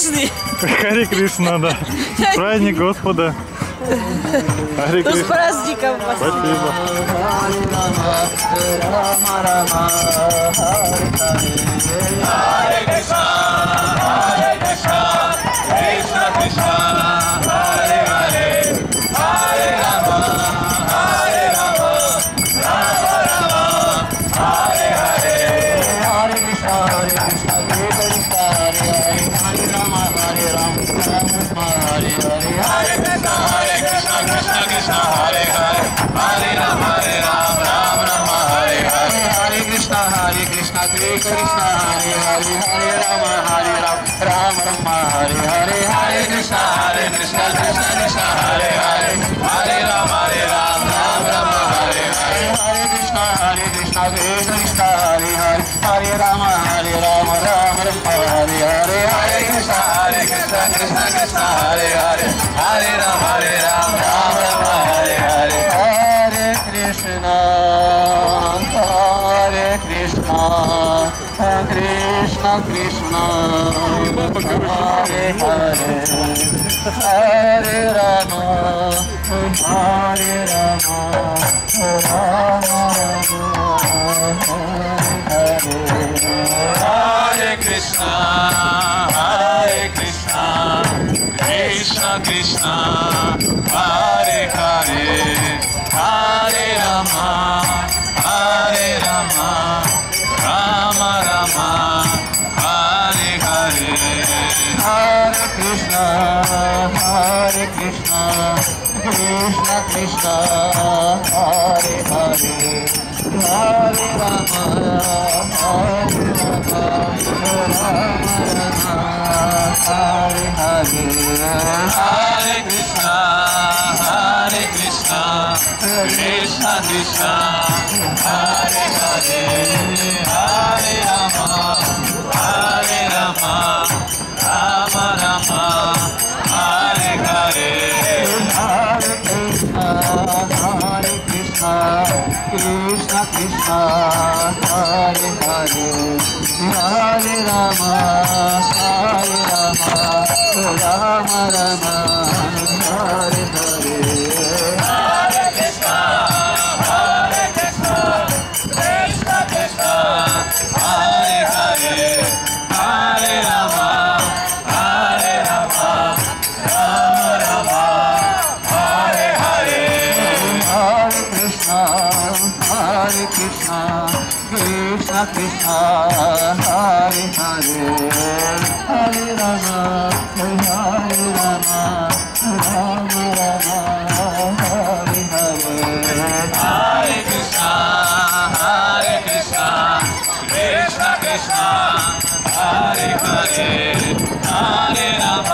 Подожди. Харе Кришна, да. Праздник Господа. Харе Ну, с Кришна. праздником вас. Спасибо. Krishna Krishna Hare Hare Hare Rama Hare Rama Rama Rama Hare Hare Krishna Krishna Krishna Hare Hare Hare Rama Rama Rama Hare Hare Hare Krishna Krishna Krishna Hare Hare Hare Rama Hare Hare Hare Krishna Krishna Krishna Hare Hare Hare Rama Rama Rama Hare Hare Hare Krishna Krishna Krishna Hare Hare Hare Rama Rama Rama Hare Hare Hare Krishna Krishna Krishna Hare Hare Hare Rama Rama Rama Hare Hare Hare Krishna Krishna Krishna Hare Hare Hare Rama Rama Hare Hare Hare Krishna Krishna Krishna Hare Hare Hare Rama